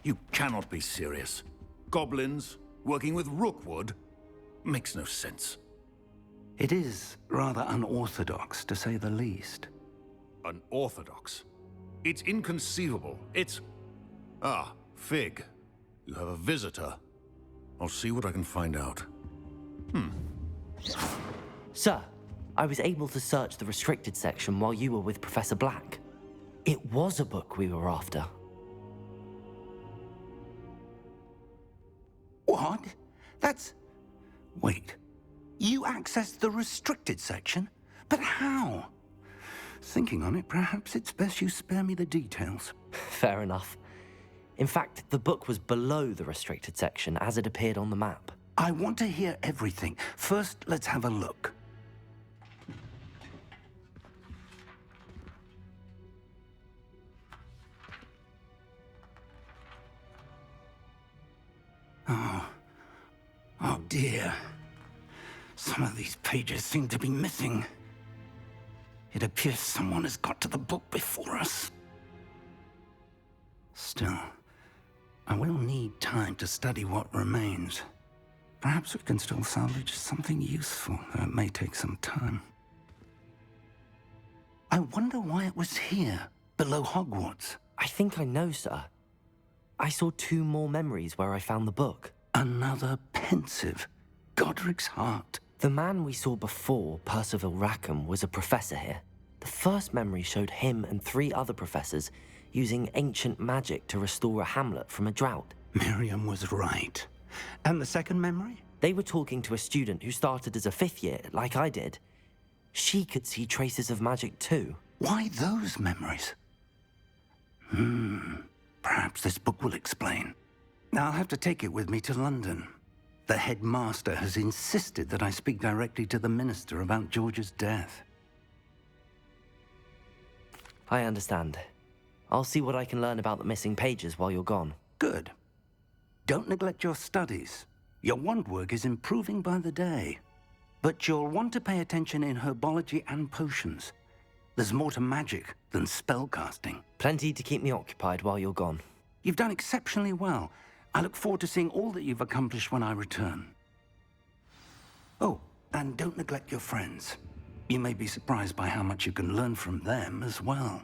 You cannot be serious. Goblins working with Rookwood? Makes no sense. It is rather unorthodox, to say the least. Unorthodox? It's inconceivable. It's... Ah, Fig. You have a visitor. I'll see what I can find out. Sir, I was able to search the restricted section while you were with Professor Black. It was a book we were after. What? That's... Wait. You accessed the restricted section? But how? Thinking on it, perhaps it's best you spare me the details. Fair enough. In fact, the book was below the restricted section as it appeared on the map. I want to hear everything. First, let's have a look. Oh dear. Some of these pages seem to be missing. It appears someone has got to the book before us. Still, I will need time to study what remains. Perhaps we can still salvage something useful, though it may take some time. I wonder why it was here, below Hogwarts. I think I know, sir. I saw 2 more memories where I found the book. Another pensive. Godric's heart. The man we saw before, Percival Rackham, was a professor here. The first memory showed him and 3 other professors using ancient magic to restore a hamlet from a drought. Miriam was right. And the second memory? They were talking to a student who started as a 5th year, like I did. She could see traces of magic too. Why those memories? Perhaps this book will explain. I'll have to take it with me to London. The headmaster has insisted that I speak directly to the minister about George's death. I understand. I'll see what I can learn about the missing pages while you're gone. Good. Don't neglect your studies. Your wand work is improving by the day. But you'll want to pay attention in herbology and potions. There's more to magic than spellcasting. Plenty to keep me occupied while you're gone. You've done exceptionally well. I look forward to seeing all that you've accomplished when I return. Oh, and don't neglect your friends. You may be surprised by how much you can learn from them as well.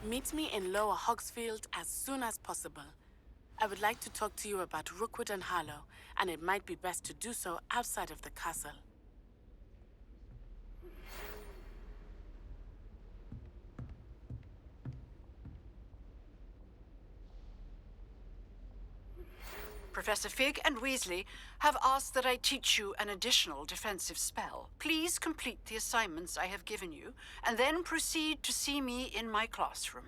Meet me in Lower Hogsfield as soon as possible. I would like to talk to you about Rookwood and Harlow, and it might be best to do so outside of the castle. Professor Fig and Weasley have asked that I teach you an additional defensive spell. Please complete the assignments I have given you, and then proceed to see me in my classroom.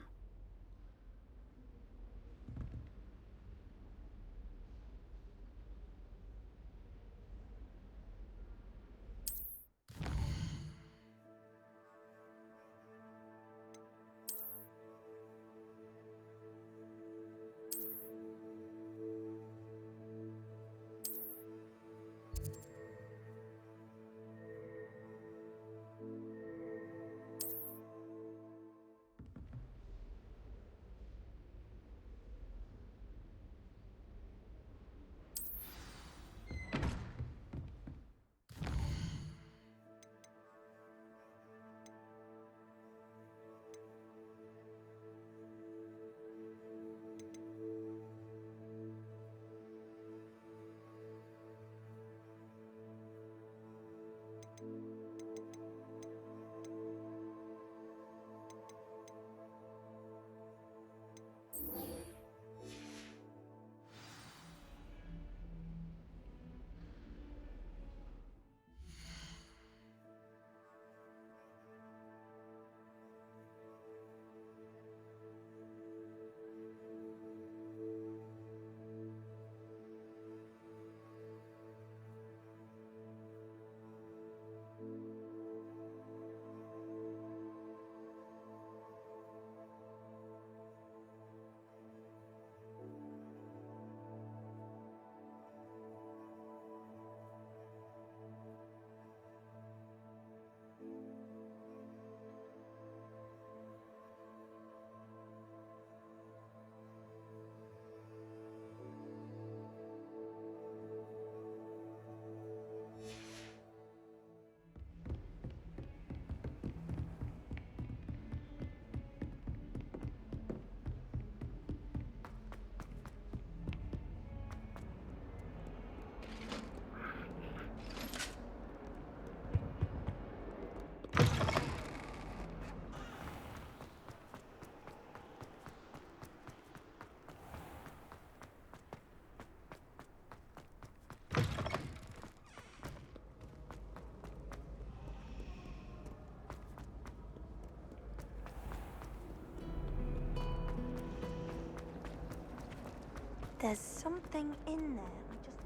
there's something in there. I just...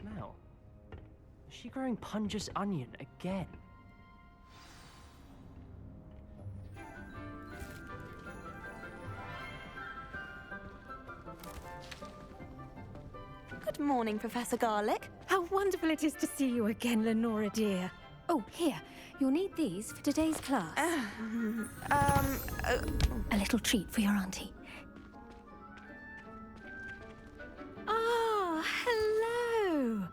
Smell. Is she growing Punja's onion again? Good morning, Professor Garlic. How wonderful it is to see you again, Lenora dear. Oh, here. You'll need these for today's class. A little treat for your auntie. Ah, hello.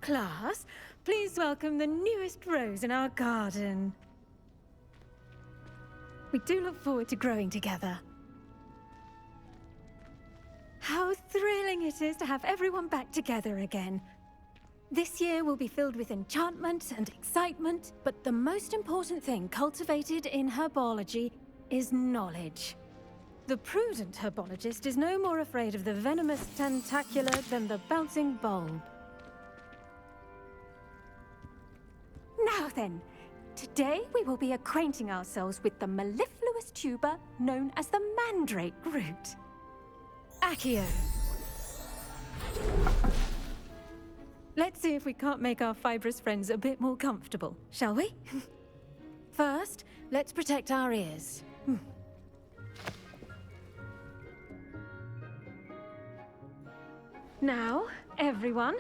Class, please welcome the newest rose in our garden. We do look forward to growing together. How thrilling it is to have everyone back together again. This year will be filled with enchantment and excitement, but the most important thing cultivated in herbology is knowledge. The prudent herbologist is no more afraid of the venomous tentacular than the bouncing bulb. Now then, today we will be acquainting ourselves with the mellifluous tuber known as the mandrake root. Accio. Let's see if we can't make our fibrous friends a bit more comfortable, shall we? First, let's protect our ears. Now, everyone,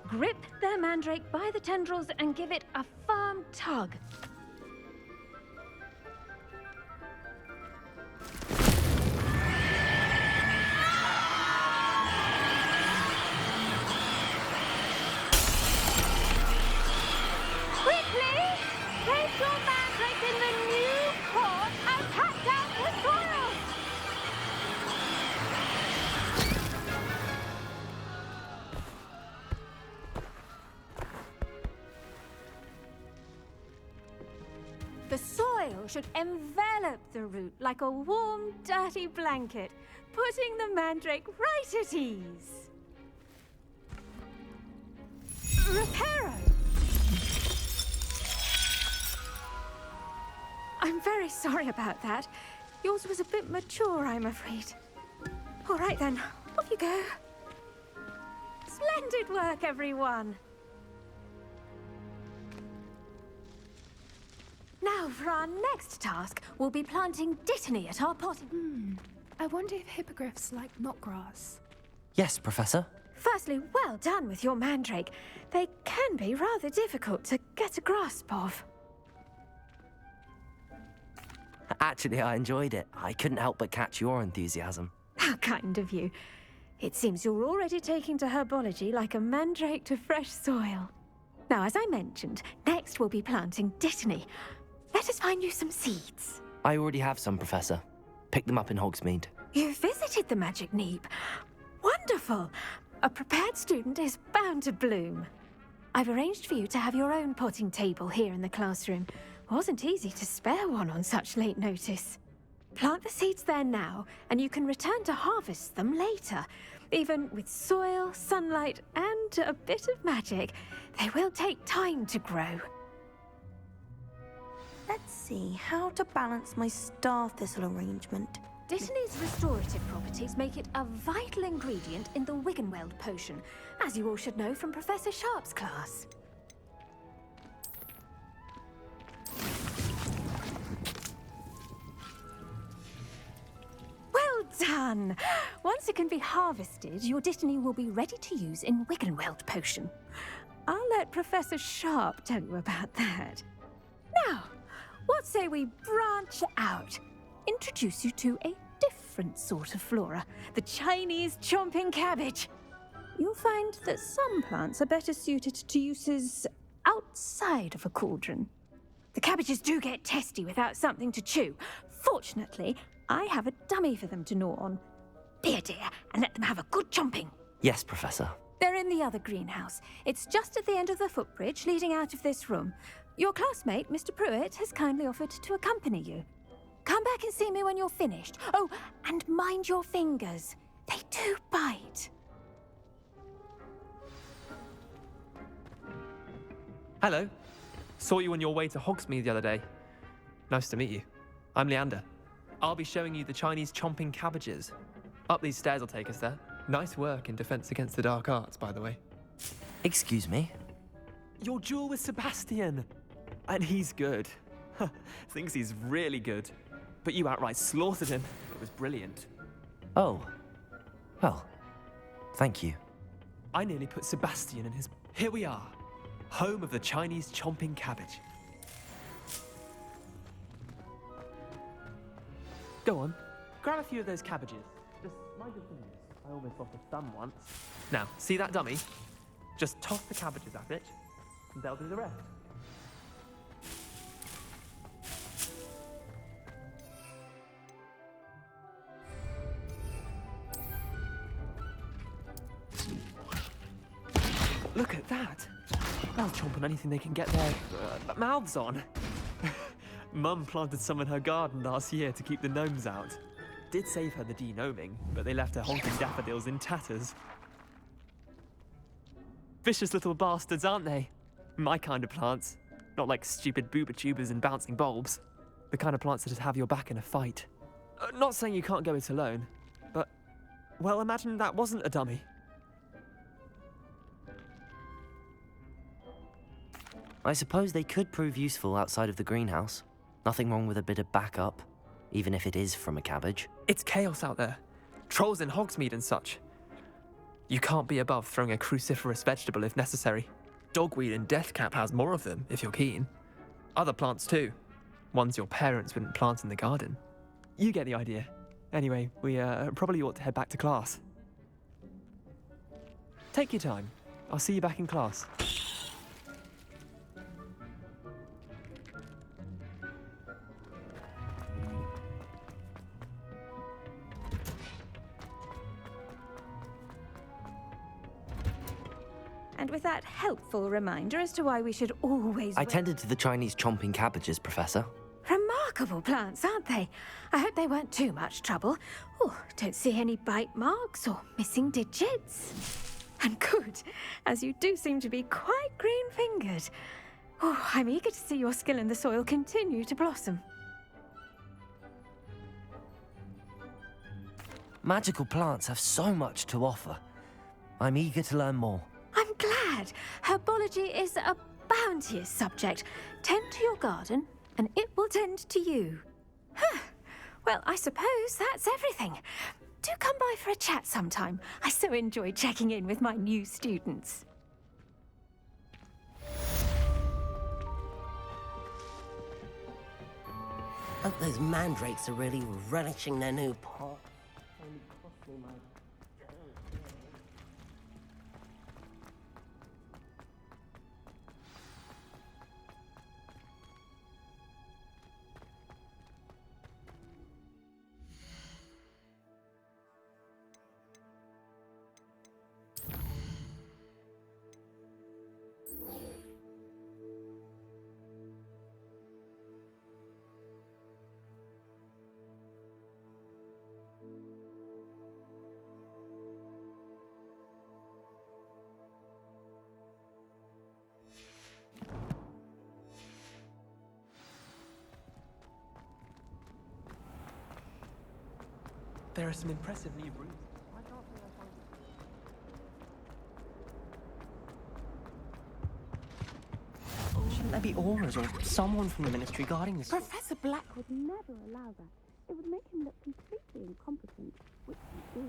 grip their mandrake by the tendrils and give it a firm tug. Quickly! Place your mandrake in the new pot and cut down the soil! The soil should envelop the root like a warm, dirty blanket, putting the mandrake right at ease. Reparo! I'm very sorry about that. Yours was a bit mature, I'm afraid. All right then, off you go. Splendid work, everyone. Now, for our next task, we'll be planting dittany at our potting. I wonder if hippogriffs like knotgrass. Yes, Professor. Firstly, well done with your mandrake. They can be rather difficult to get a grasp of. Actually, I enjoyed it. I couldn't help but catch your enthusiasm. How kind of you. It seems you're already taking to herbology like a mandrake to fresh soil. Now, as I mentioned, next we'll be planting dittany. Let us find you some seeds. I already have some, Professor. Picked them up in Hogsmeade. You visited the Magic Neep. Wonderful! A prepared student is bound to bloom. I've arranged for you to have your own potting table here in the classroom. Wasn't easy to spare one on such late notice. Plant the seeds there now, and you can return to harvest them later. Even with soil, sunlight, and a bit of magic, they will take time to grow. Let's see how to balance my star thistle arrangement. Dittany's restorative properties make it a vital ingredient in the Wiggenweld potion, as you all should know from Professor Sharp's class. Well done! Once it can be harvested, your dittany will be ready to use in Wiggenweld potion. I'll let Professor Sharp tell you about that. Now, what say we bribe branch out. Introduce you to a different sort of flora, the Chinese chomping cabbage. You'll find that some plants are better suited to uses outside of a cauldron. The cabbages do get testy without something to chew. Fortunately, I have a dummy for them to gnaw on. Be a dear and let them have a good chomping. Yes, Professor. They're in the other greenhouse. It's just at the end of the footbridge leading out of this room. Your classmate, Mr. Pruitt, has kindly offered to accompany you. Come back and see me when you're finished. Oh, and mind your fingers. They do bite. Hello. Saw you on your way to Hogsmeade the other day. Nice to meet you. I'm Leander. I'll be showing you the Chinese chomping cabbages. Up these stairs will take us there. Nice work in Defense Against the Dark Arts, by the way. Excuse me? Your duel with Sebastian. And he's good. Thinks he's really good. But you outright slaughtered him. It was brilliant. Oh. Well, thank you. I nearly put Sebastian in his... Here we are. Home of the Chinese chomping cabbage. Go on. Grab a few of those cabbages. Just mind your fingers. I almost lost a thumb once. Now, see that dummy? Just toss the cabbages at it, and they'll do the rest. Look at that! They'll chomp on anything they can get their mouths on. Mum planted some in her garden last year to keep the gnomes out. Did save her the de-gnoming, but they left her honking daffodils in tatters. Vicious little bastards, aren't they? My kind of plants. Not like stupid booba tubers and bouncing bulbs. The kind of plants that just have your back in a fight. Not saying you can't go it alone, but... Well, imagine that wasn't a dummy. I suppose they could prove useful outside of the greenhouse. Nothing wrong with a bit of backup, even if it is from a cabbage. It's chaos out there. Trolls in Hogsmeade and such. You can't be above throwing a cruciferous vegetable if necessary. Dogweed and deathcap has more of them, if you're keen. Other plants too. Ones your parents wouldn't plant in the garden. You get the idea. Anyway, we probably ought to head back to class. Take your time. I'll see you back in class. And with that helpful reminder as to why we should always... I tended to the Chinese chomping cabbages, Professor. Remarkable plants, aren't they? I hope they weren't too much trouble. Oh, don't see any bite marks or missing digits. And good, as you do seem to be quite green-fingered. Oh, I'm eager to see your skill in the soil continue to blossom. Magical plants have so much to offer. I'm eager to learn more. I'm glad. Herbology is a bounteous subject. Tend to your garden, and it will tend to you. Huh. Well, I suppose that's everything. Do come by for a chat sometime. I so enjoy checking in with my new students. Hope those mandrakes are really relishing their new pot. There are some impressive new rooms. Shouldn't there be auras or someone from the ministry guarding this? Professor Black would never allow that. It would make him look completely incompetent, which he is.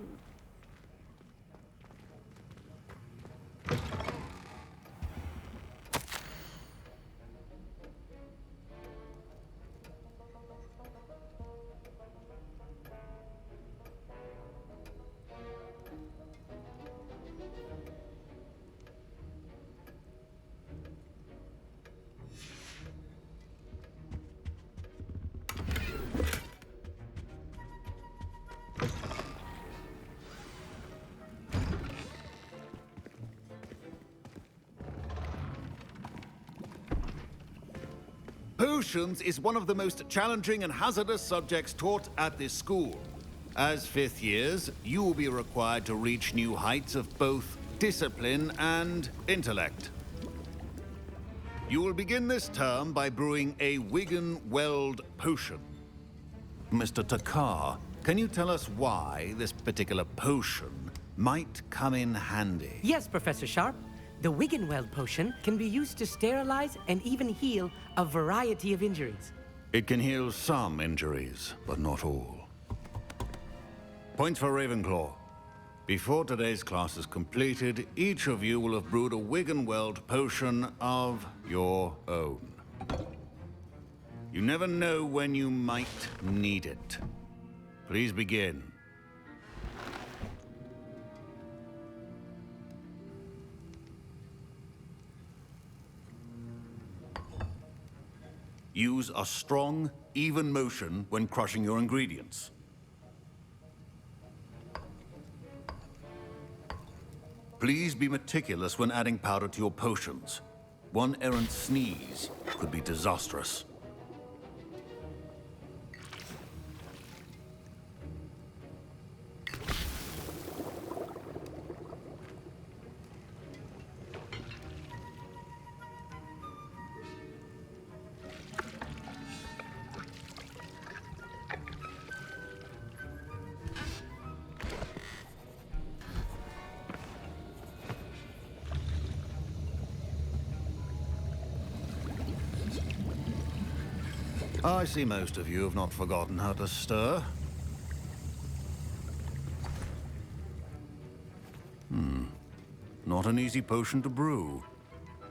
Potions is one of the most challenging and hazardous subjects taught at this school. As fifth years, you will be required to reach new heights of both discipline and intellect. You will begin this term by brewing a Wigan-Weld potion. Mr. Takar, can you tell us why this particular potion might come in handy? Yes, Professor Sharp. The Wigan-Weld potion can be used to sterilize and even heal a variety of injuries. It can heal some injuries, but not all. Points for Ravenclaw. Before today's class is completed, each of you will have brewed a Wigan-Weld potion of your own. You never know when you might need it. Please begin. Use a strong, even motion when crushing your ingredients. Please be meticulous when adding powder to your potions. One errant sneeze could be disastrous. I see most of you have not forgotten how to stir. Not an easy potion to brew.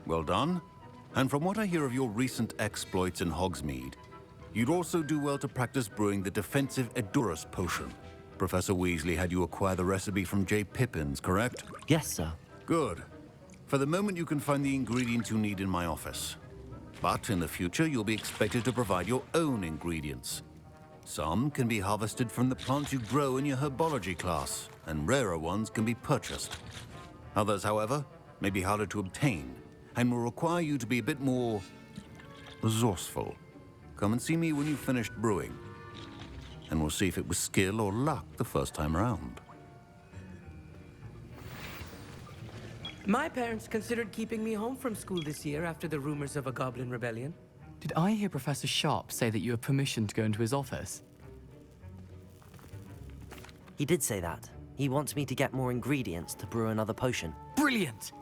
Well done. And from what I hear of your recent exploits in Hogsmeade, you'd also do well to practice brewing the defensive Edurus potion. Professor Weasley had you acquire the recipe from J. Pippins, correct? Yes, sir. Good. For the moment, you can find the ingredients you need in my office. But in the future, you'll be expected to provide your own ingredients. Some can be harvested from the plants you grow in your Herbology class, and rarer ones can be purchased. Others, however, may be harder to obtain, and will require you to be a bit more resourceful. Come and see me when you've finished brewing, and we'll see if it was skill or luck the first time around. My parents considered keeping me home from school this year after the rumors of a goblin rebellion. Did I hear Professor Sharp say that you have permission to go into his office? He did say that. He wants me to get more ingredients to brew another potion. Brilliant!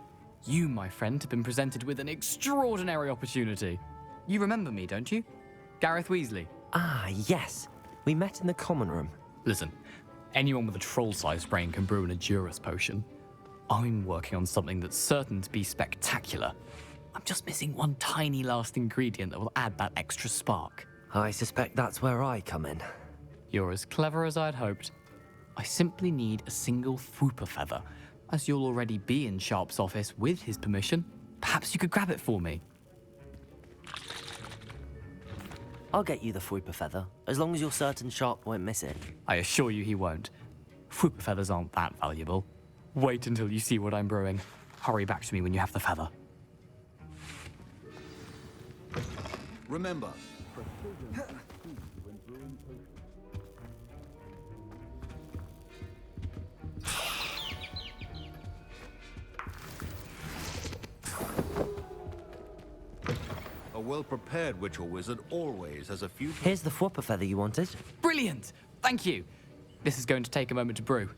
You, my friend, have been presented with an extraordinary opportunity. You remember me, don't you? Gareth Weasley. Ah, yes. We met in the common room. Listen, anyone with a troll-sized brain can brew an Edurus potion. I'm working on something that's certain to be spectacular. I'm just missing one tiny last ingredient that will add that extra spark. I suspect that's where I come in. You're as clever as I'd hoped. I simply need a single Fwooper feather. As you'll already be in Sharp's office with his permission, perhaps you could grab it for me. I'll get you the Fwooper feather, as long as you're certain Sharp won't miss it. I assure you he won't. Fwooper feathers aren't that valuable. Wait until you see what I'm brewing. Hurry back to me when you have the feather. Remember, a well-prepared witch or wizard always has a few... Here's the Fwooper feather you wanted. Brilliant! Thank you! This is going to take a moment to brew.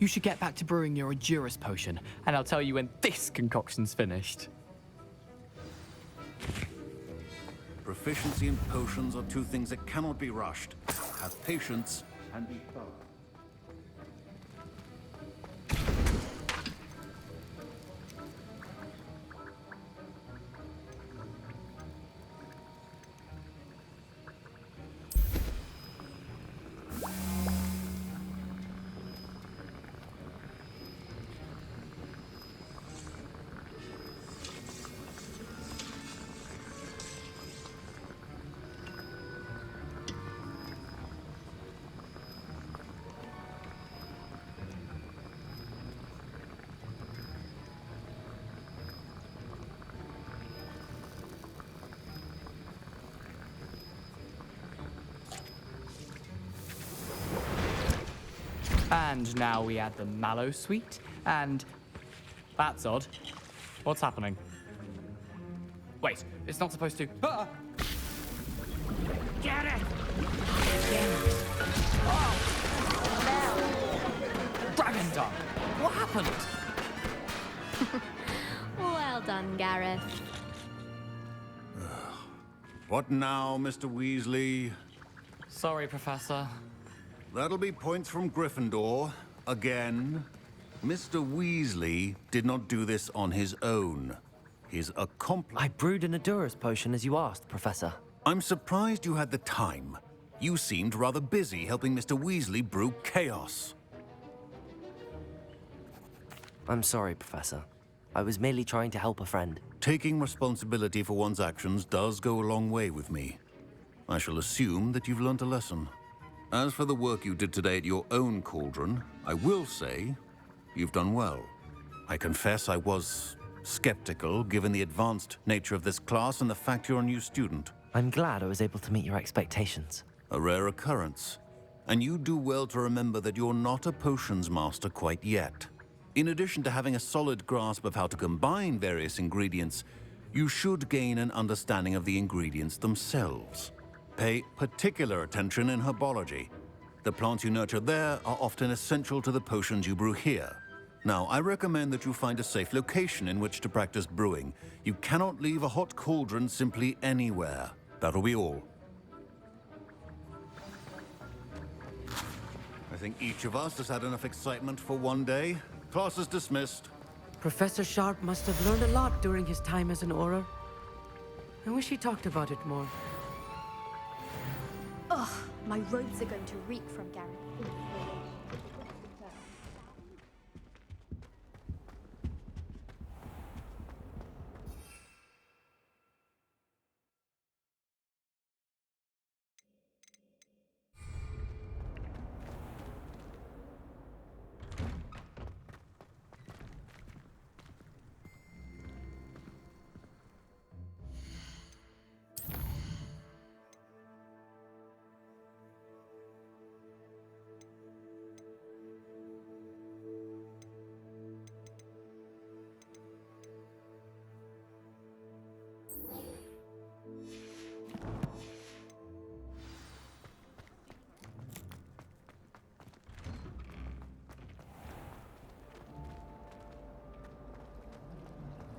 You should get back to brewing your Edurus potion, and I'll tell you when this concoction's finished. Proficiency in potions are two things that cannot be rushed. Have patience and be thorough. And now we add the mallow sweet, and... That's odd. What's happening? Wait, it's not supposed to... Ah! Get it! Dragon dung! What happened? Well done, Gareth. What now, Mr. Weasley? Sorry, Professor. That'll be points from Gryffindor. Again. Mr. Weasley did not do this on his own. His accomplice... I brewed an Adurus potion as you asked, Professor. I'm surprised you had the time. You seemed rather busy helping Mr. Weasley brew chaos. I'm sorry, Professor. I was merely trying to help a friend. Taking responsibility for one's actions does go a long way with me. I shall assume that you've learnt a lesson. As for the work you did today at your own cauldron, I will say you've done well. I confess I was skeptical, given the advanced nature of this class and the fact you're a new student. I'm glad I was able to meet your expectations. A rare occurrence. And you do well to remember that you're not a potions master quite yet. In addition to having a solid grasp of how to combine various ingredients, you should gain an understanding of the ingredients themselves. Pay particular attention in herbology. The plants you nurture there are often essential to the potions you brew here. Now, I recommend that you find a safe location in which to practice brewing. You cannot leave a hot cauldron simply anywhere. That'll be all. I think each of us has had enough excitement for one day. Class is dismissed. Professor Sharp must have learned a lot during his time as an Auror. I wish he talked about it more. Ugh, my robes are going to reek from Gareth.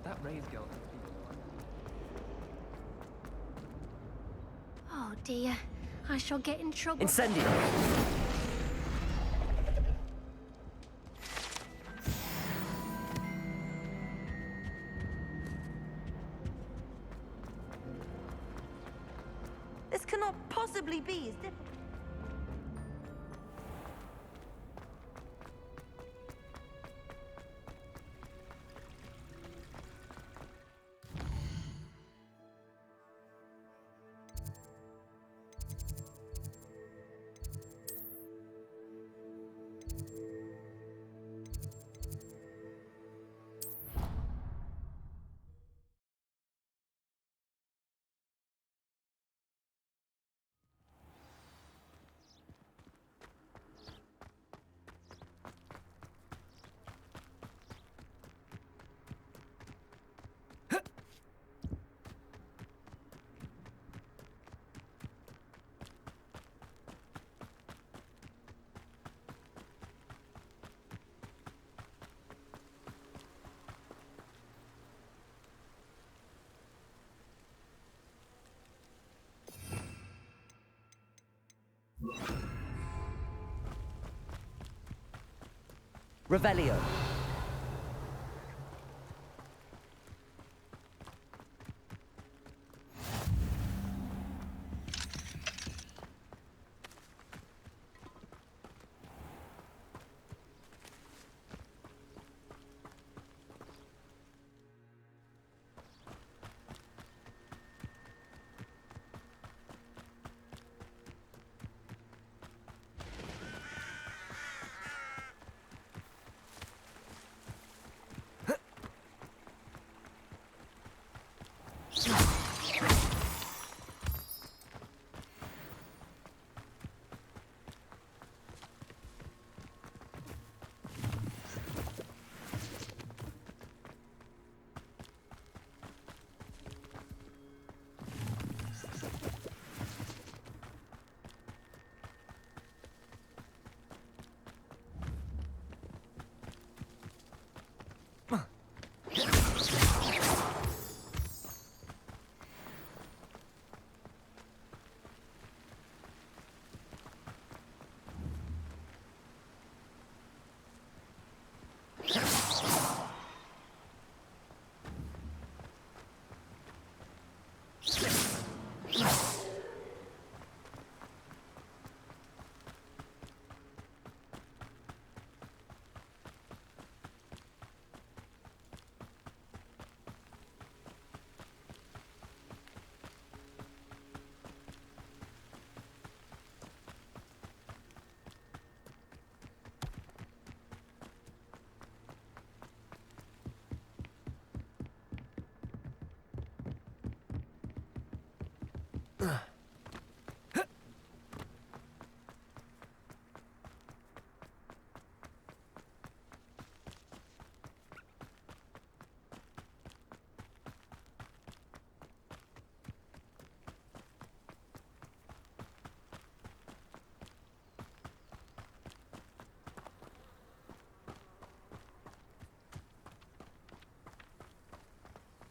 That Ray's girl. Oh dear, I shall get in trouble. Incendio! This cannot possibly be as difficult. Revelio.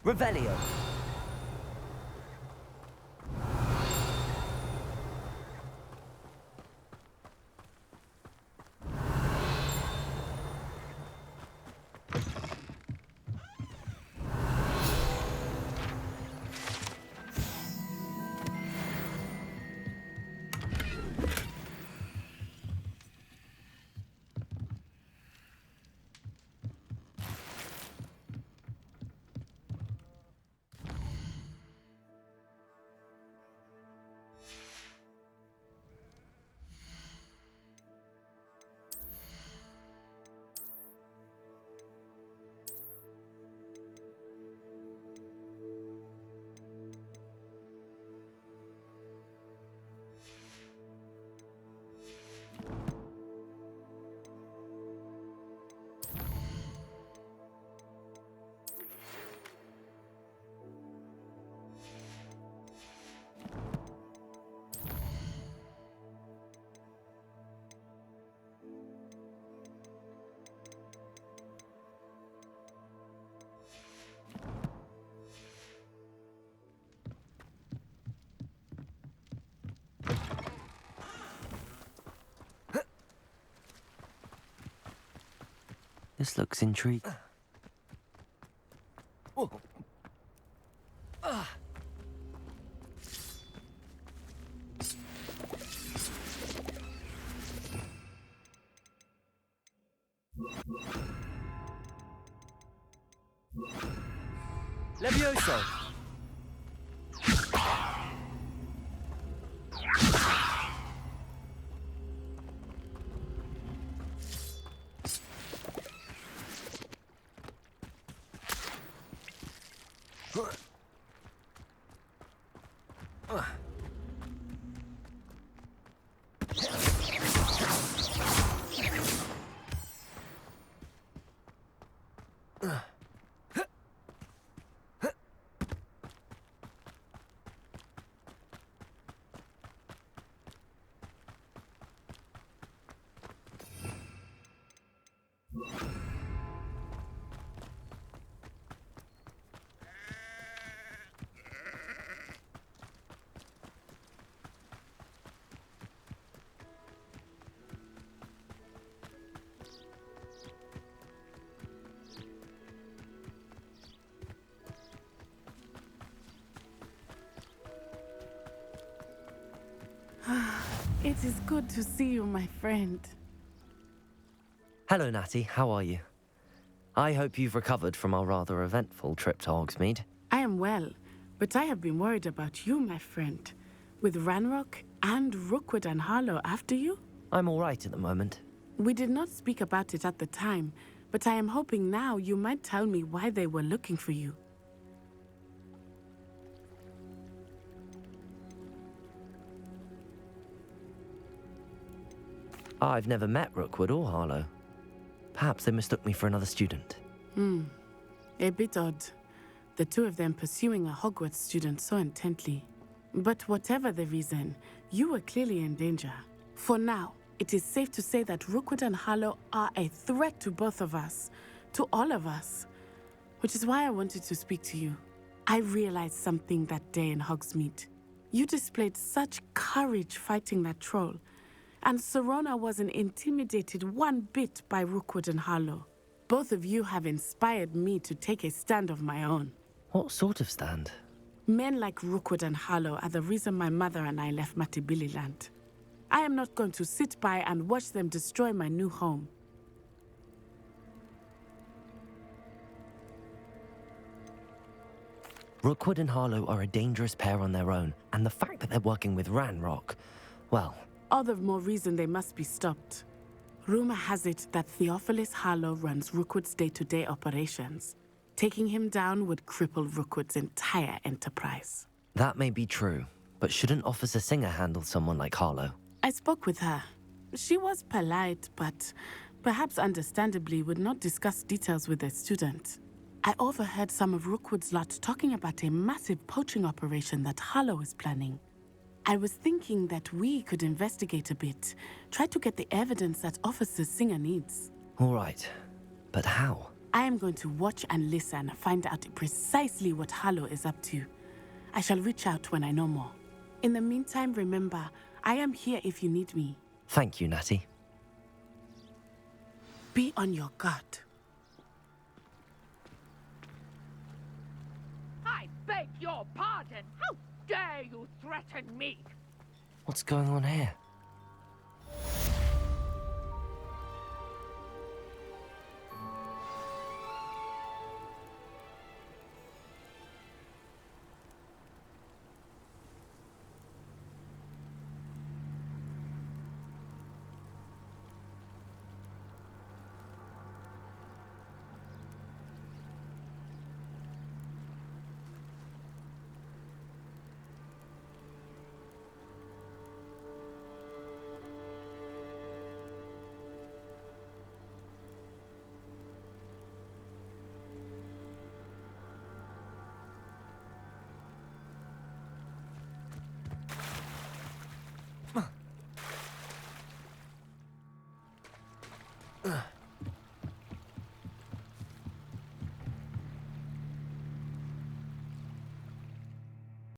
Revelio. This looks intriguing. Levioso! It is good to see you, my friend. Hello, Natty. How are you? I hope you've recovered from our rather eventful trip to Hogsmeade. I am well, but I have been worried about you, my friend. With Ranrock and Rookwood and Harlow after you? I'm all right at the moment. We did not speak about it at the time, but I am hoping now you might tell me why they were looking for you. I've never met Rookwood or Harlow. Perhaps they mistook me for another student. A bit odd. The two of them pursuing a Hogwarts student so intently. But whatever the reason, you were clearly in danger. For now, it is safe to say that Rookwood and Harlow are a threat to both of us. To all of us. Which is why I wanted to speak to you. I realized something that day in Hogsmeade. You displayed such courage fighting that troll. And Serona wasn't intimidated one bit by Rookwood and Harlow. Both of you have inspired me to take a stand of my own. What sort of stand? Men like Rookwood and Harlow are the reason my mother and I left Matibililand. I am not going to sit by and watch them destroy my new home. Rookwood and Harlow are a dangerous pair on their own, and the fact that they're working with Ranrock, well... All the more reason they must be stopped. Rumor has it that Theophilus Harlow runs Rookwood's day-to-day operations. Taking him down would cripple Rookwood's entire enterprise. That may be true, but shouldn't Officer Singer handle someone like Harlow? I spoke with her. She was polite, but perhaps understandably would not discuss details with a student. I overheard some of Rookwood's lot talking about a massive poaching operation that Harlow is planning. I was thinking that we could investigate a bit, try to get the evidence that Officer Singer needs. All right, but how? I am going to watch and listen, find out precisely what Harlow is up to. I shall reach out when I know more. In the meantime, remember, I am here if you need me. Thank you, Natty. Be on your guard. I beg your pardon. How dare you threaten me? What's going on here?